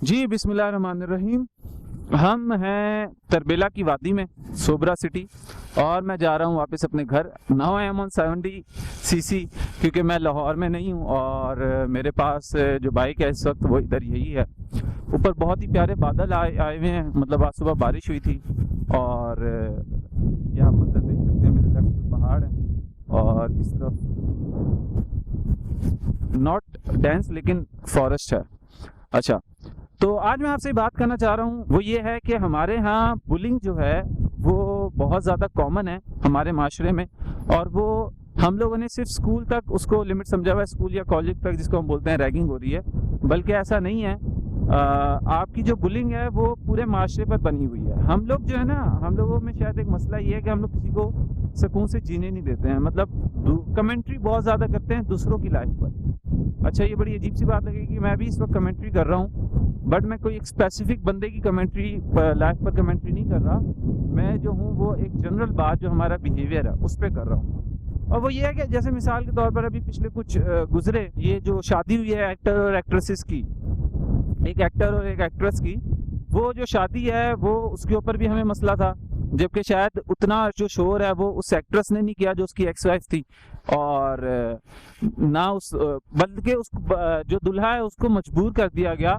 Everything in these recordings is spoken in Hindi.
जी बिस्मिल्लाहिर्रहमानिर्रहीम। हम हैं तरबेला की वादी में, सोबरा सिटी, और मैं जा रहा हूँ वापस अपने घर। Now I am on 70 CC, क्योंकि मैं लाहौर में नहीं हूँ और मेरे पास जो बाइक है इस वक्त वो इधर यही है। ऊपर बहुत ही प्यारे बादल आए हुए हैं, मतलब आज सुबह बारिश हुई थी। और यहाँ मंजर देख सकते हैं, मेरे लेफ्ट पे पहाड़ है और इस तरफ नॉट डेंस लेकिन फॉरेस्ट है। अच्छा, तो आज मैं आपसे बात करना चाह रहा हूँ वो ये है कि हमारे यहाँ बुलिंग जो है वो बहुत ज़्यादा कॉमन है हमारे माशरे में, और वो हम लोगों ने सिर्फ स्कूल तक उसको लिमिट समझा हुआ है, स्कूल या कॉलेज तक, जिसको हम बोलते हैं रैगिंग हो रही है। बल्कि ऐसा नहीं है। आपकी जो बुलिंग है वो पूरे माशरे पर बनी हुई है। हम लोग जो है ना, हम लोगों में शायद एक मसला ये है कि हम लोग किसी को सुकून से जीने नहीं देते हैं, मतलब कमेंट्री बहुत ज़्यादा करते हैं दूसरों की लाइफ पर। अच्छा, ये बड़ी अजीब सी बात लगेगी, मैं भी इस वक्त कमेंट्री कर रहा हूँ, बट मैं कोई एक स्पेसिफिक बंदे की कमेंट्री लाइफ पर कमेंट्री नहीं कर रहा। मैं जो हूँ वो एक जनरल बात जो हमारा बिहेवियर है उस पर कर रहा हूँ। और वो ये है कि जैसे मिसाल के तौर पर अभी पिछले कुछ गुजरे ये जो शादी हुई है एक्टर और एक्ट्रेसेस की, एक एक्टर और एक एक्ट्रेस की, वो जो शादी है वो उसके ऊपर भी हमें मसला था, जबकि शायद उतना जो शोर है वो उस एक्ट्रेस ने नहीं किया जो उसकी एक्स वाइफ थी, और ना उस बल्कि उस जो दुल्हा है उसको मजबूर कर दिया गया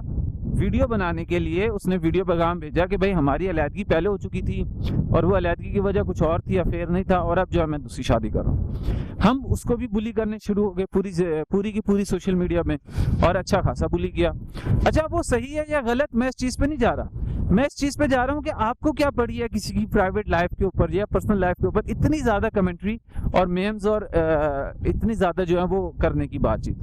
वीडियो बनाने के लिए। उसने वीडियो पैगाम भेजा कि भाई हमारी अलैदगी पहले हो चुकी थी और वो अलैदगी की वजह कुछ और थी, अफेयर नहीं था, और अब जो है मैं दूसरी शादी कर रहा हूँ। हम उसको भी बुली करने शुरू हो गए पूरी की पूरी सोशल मीडिया में, और अच्छा खासा बुली किया। अच्छा, वो सही है या गलत, मैं इस चीज़ पे नहीं जा रहा। मैं इस चीज़ पे जा रहा हूँ कि आपको क्या पड़ी है किसी की प्राइवेट लाइफ के ऊपर या पर्सनल लाइफ के ऊपर इतनी ज़्यादा कमेंट्री और मेम्स और इतनी ज़्यादा जो है वो करने की बातचीत।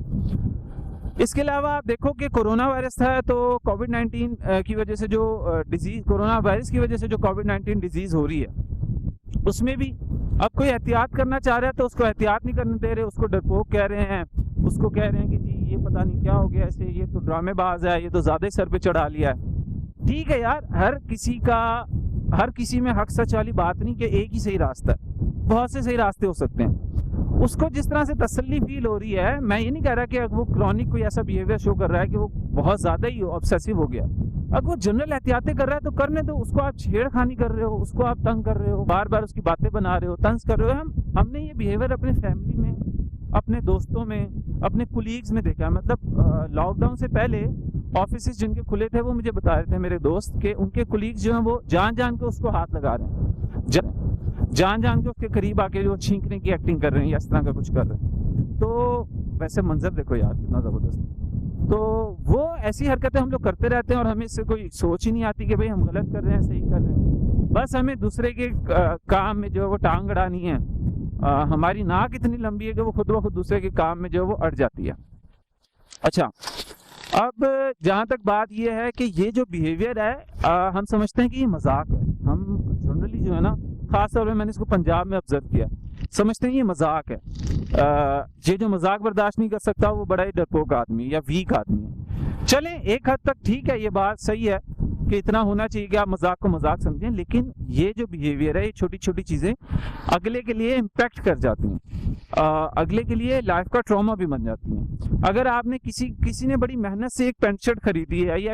इसके अलावा आप देखो कि कोरोना वायरस था, तो कोविड-19 की वजह से जो डिजीज़, कोरोना वायरस की वजह से जो कोविड-19 डिजीज़ हो रही है, उसमें भी अब कोई एहतियात करना चाह रहा है तो उसको एहतियात नहीं करने दे रहे, उसको डरपोक कह रहे हैं, उसको कह रहे हैं कि जी ये पता नहीं क्या हो गया ऐसे, ये तो ड्रामेबाज है, ये तो ज़्यादा ही सर पे चढ़ा लिया है। ठीक है यार, हर किसी में हक सच वाली बात नहीं कि एक ही सही रास्ता है, बहुत से सही रास्ते हो सकते हैं। उसको जिस तरह से तसल्ली फील हो रही है, मैं ये नहीं कह रहा कि वो क्रॉनिक कोई ऐसा बिहेवियर शो कर रहा है कि वो बहुत ज़्यादा ही ऑब्सेसिव हो गया। अगर वो जनरल एहतियातें कर रहा है तो करने दो उसको। आप छेड़खानी कर रहे हो, उसको आप तंग कर रहे हो, बार बार उसकी बातें बना रहे हो, तंज कर रहे हो। हमने ये बिहेवियर अपने फैमिली में, अपने दोस्तों में, अपने कुलीग्स में देखा। मतलब लॉकडाउन से पहले ऑफिस जिनके खुले थे वो मुझे बता रहे थे मेरे दोस्त के उनके कुलीग्स जो हैं वो जान जान के उसको हाथ लगा रहे हैं, जान जान के उसके करीब आके जो छींकने की एक्टिंग कर रहे हैं या इस तरह का कुछ कर रहे हैं। तो वैसे मंजर देखो यार कितना ज़बरदस्त। तो वो ऐसी हरकतें हम लोग करते रहते हैं और हमें इससे कोई सोच ही नहीं आती कि भाई हम गलत कर रहे हैं, सही कर रहे हैं। बस हमें दूसरे के काम में जो है वो टांग अड़ानी है। हमारी नाक इतनी लंबी है कि वो खुद ब खुद दूसरे के काम में जो है वो अड़ जाती है। अच्छा, अब जहाँ तक बात ये है कि ये जो बिहेवियर है, हम समझते हैं कि ये मजाक है। हम जनरली जो है ना, खास तौर पे मैंने इसको पंजाब में ऑब्जर्व किया, समझते हैं ये मजाक है। ये जो मजाक बर्दाश्त नहीं कर सकता वो बड़ा ही डरपोक आदमी या वीक आदमी है। चलें, एक हद तक ठीक है, ये बात सही है कि इतना होना चाहिए कि आप मजाक को मजाक समझें, लेकिन ये जो बिहेवियर है, ये छोटी छोटी चीज़ें अगले के लिए इम्पैक्ट कर जाती हैं, अगले के लिए लाइफ का ट्रॉमा भी बन जाती हैं। अगर आपने किसी ने बड़ी मेहनत से एक पैंट शर्ट खरीदी है या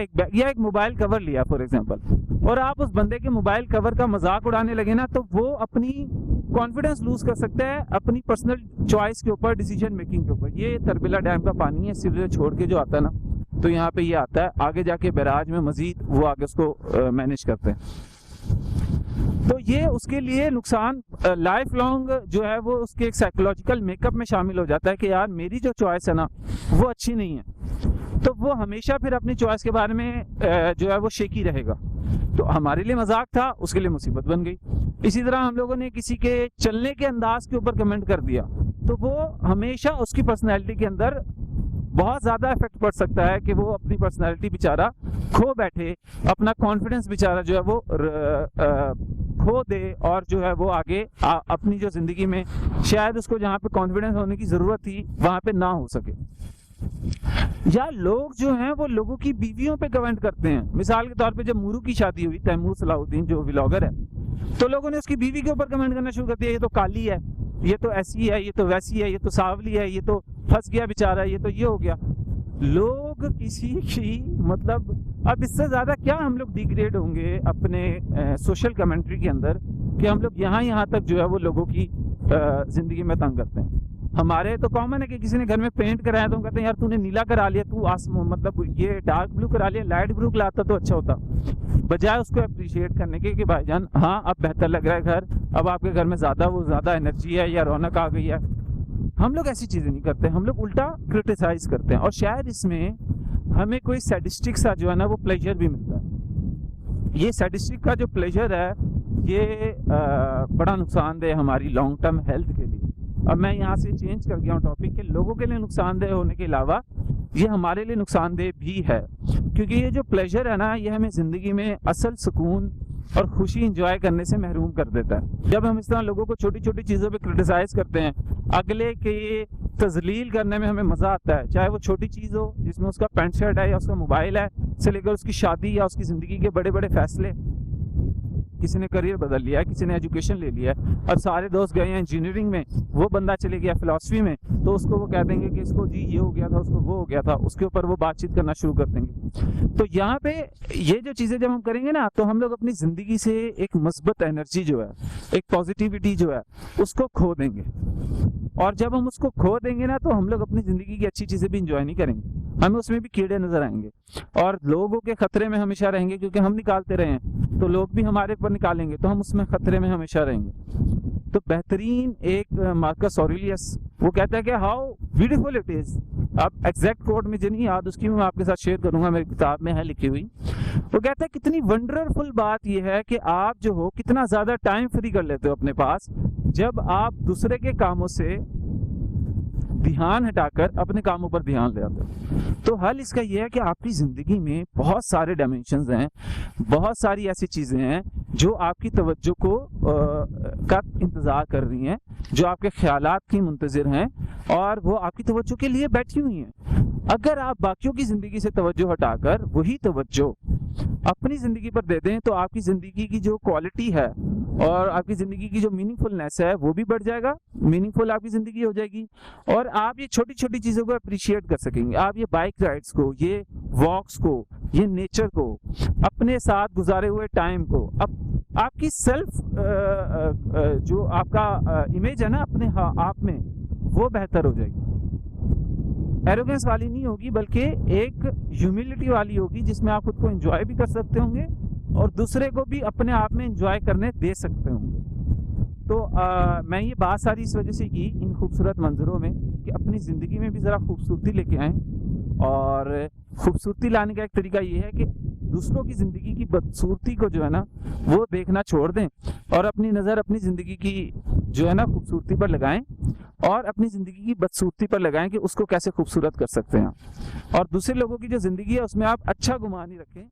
एक मोबाइल कवर लिया फॉर एग्जांपल, और आप उस बंदे के मोबाइल कवर का मजाक उड़ाने लगे ना, तो वो अपनी कॉन्फिडेंस लूज कर सकता है अपनी पर्सनल चॉइस के ऊपर, डिसीजन मेकिंग के ऊपर। ये तरबेला डैम का पानी है, सिरे छोड़ के जो आता है ना, तो यहाँ पे ये आता है, आगे जाके बैराज में मजीद वो आगे उसको मैनेज करते हैं। तो ये उसके लिए नुकसान लाइफ लॉन्ग जो है वो उसके एक साइकोलॉजिकल मेकअप में शामिल हो जाता है कि यार मेरी जो चॉइस है ना वो अच्छी नहीं है, तो वो हमेशा फिर अपनी चॉइस के बारे में जो है वो शेकी रहेगा। तो हमारे लिए मजाक था, उसके लिए मुसीबत बन गई। इसी तरह हम लोगों ने किसी के चलने के अंदाज के ऊपर कमेंट कर दिया, तो वो हमेशा उसकी पर्सनैलिटी के अंदर बहुत ज़्यादा इफेक्ट पड़ सकता है कि वो अपनी पर्सनैलिटी बेचारा खो बैठे, अपना कॉन्फिडेंस बेचारा जो है वो खो दे, और जो है वो आगे अपनी जो ज़िंदगी में शायद उसको जहाँ पे कॉन्फिडेंस होने की ज़रूरत थी वहाँ पे ना हो सके। या लोग जो हैं वो लोगों की बीवियों पे कमेंट करते हैं। मिसाल के तौर पे जब मूरू की शादी हुई, तैमूर सलाहुद्दीन जो व्लॉगर है, तो लोगों ने उसकी बीवी के ऊपर कमेंट करना शुरू कर दिया, ये तो काली है, ये तो ऐसी है, ये तो वैसी है, ये तो सांवली है, ये तो फंस गया बेचारा, ये तो ये हो गया। लोग किसी की मतलब अब इससे ज़्यादा क्या हम लोग डिग्रेड होंगे अपने सोशल कमेंट्री के अंदर कि हम लोग यहाँ तक जो है वो लोगों की ज़िंदगी में तंग करते हैं। हमारे तो कॉमन है कि किसी ने घर में पेंट कराया तो हम कहते हैं यार तूने नीला करा लिया, तू मतलब ये डार्क ब्लू करा लिया, लाइट ब्लू लाता तो अच्छा होता, बजाय उसको अप्रिशिएट करने के कि भाईजान हाँ अब बेहतर लग रहा है घर, अब आपके घर में ज़्यादा एनर्जी है या रौनक आ गई है। हम लोग ऐसी चीज़ें नहीं करते, हम लोग उल्टा क्रिटिसाइज करते हैं और शायद इसमें हमें कोई सैडिस्टिक सा जो है ना वो प्लेजर भी मिलता है। ये सैडिस्टिक का जो प्लेजर है ये बड़ा नुकसानदेह हमारी लॉन्ग टर्म हेल्थ के लिए। अब मैं यहाँ से चेंज कर गया हूँ टॉपिक के, लोगों के लिए नुकसानदेह होने के अलावा ये हमारे लिए नुकसानदेह भी है, क्योंकि ये जो प्लेजर है ना ये हमें ज़िंदगी में असल सुकून और खुशी इंजॉय करने से महरूम कर देता है। जब हम इस तरह लोगों को छोटी छोटी चीज़ों पे क्रिटिसाइज करते हैं, अगले के तजलील करने में हमें मज़ा आता है, चाहे वो छोटी चीज़ हो जिसमें उसका पैंट शर्ट है या उसका मोबाइल है से लेकर उसकी शादी या उसकी ज़िंदगी के बड़े बड़े फैसले। किसी ने करियर बदल लिया है, किसी ने एजुकेशन ले लिया है, अब सारे दोस्त गए हैं इंजीनियरिंग में, वो बंदा चले गया फिलॉसफी में, तो उसको वो कह देंगे कि इसको जी ये हो गया था, उसको वो हो गया था, उसके ऊपर वो बातचीत करना शुरू कर देंगे। तो यहाँ पे ये जो चीज़ें जब हम करेंगे ना तो हम लोग अपनी ज़िंदगी से एक मस्बत एनर्जी जो है, एक पॉजिटिविटी जो है उसको खो देंगे, और जब हम उसको खो देंगे ना तो हम लोग अपनी ज़िंदगी की अच्छी चीज़ें भी इंजॉय नहीं करेंगे, हमें उसमें भी कीड़े नजर आएंगे और लोगों के खतरे में हमेशा रहेंगे, क्योंकि हम निकालते रहे हैं तो लोग भी हमारे ऊपर निकालेंगे, तो हम उसमें खतरे में हमेशा रहेंगे। तो बेहतरीन एक मार्कस ऑरेलियस वो कहता है कि हाउ ब्यूटीफुल इट इज, अब एग्जैक्ट कोट मुझे नहीं याद, उसकी मैं आपके साथ शेयर करूंगा, मेरी किताब में है लिखी हुई। वो कहता है कितनी वंडरफुल बात यह है कि आप जो हो कितना ज्यादा टाइम फ्री कर लेते हो अपने पास जब आप दूसरे के कामों से ध्यान हटाकर अपने कामों पर ध्यान ले आते हो। तो हल इसका यह है कि आपकी जिंदगी में बहुत सारे डायमेंशंस हैं, बहुत सारी ऐसी चीजें हैं जो आपकी तवज्जो को का इंतजार कर रही हैं, जो आपके ख्यालात की मुंतजिर हैं और वो आपकी तवज्जो के लिए बैठी हुई हैं। अगर आप बाकियों की जिंदगी से तवज्जो हटाकर वही तवज्जो अपनी जिंदगी पर दे दें तो आपकी जिंदगी की जो क्वालिटी है और आपकी जिंदगी की जो मीनिंगफुलनेस है वो भी बढ़ जाएगा, मीनिंगफुल आपकी जिंदगी हो जाएगी और आप ये छोटी छोटी चीजों को अप्रिशिएट कर सकेंगे। आप ये बाइक राइड्स को, ये वॉक्स को, ये नेचर को, अपने साथ गुजारे हुए टाइम को, अब आपकी सेल्फ जो आपका इमेज है ना अपने आप में वो बेहतर हो जाएगी। एरोगेंस वाली नहीं होगी बल्कि एक ह्यूमिलिटी वाली होगी जिसमें आप खुद को एंजॉय भी कर सकते होंगे और दूसरे को भी अपने आप में एंजॉय करने दे सकते होंगे। तो मैं ये बात सारी इस वजह से की इन खूबसूरत मंजरों में कि अपनी ज़िंदगी में भी ज़रा खूबसूरती लेके आएँ, और खूबसूरती लाने का एक तरीका ये है कि दूसरों की ज़िंदगी की बदसूरती को जो है ना वो देखना छोड़ दें और अपनी नज़र अपनी ज़िंदगी की जो है ना खूबसूरती पर लगाएं और अपनी ज़िंदगी की बदसूरती पर लगाएं कि उसको कैसे खूबसूरत कर सकते हैं, और दूसरे लोगों की जो ज़िंदगी है उसमें आप अच्छा गुमान ही रखें।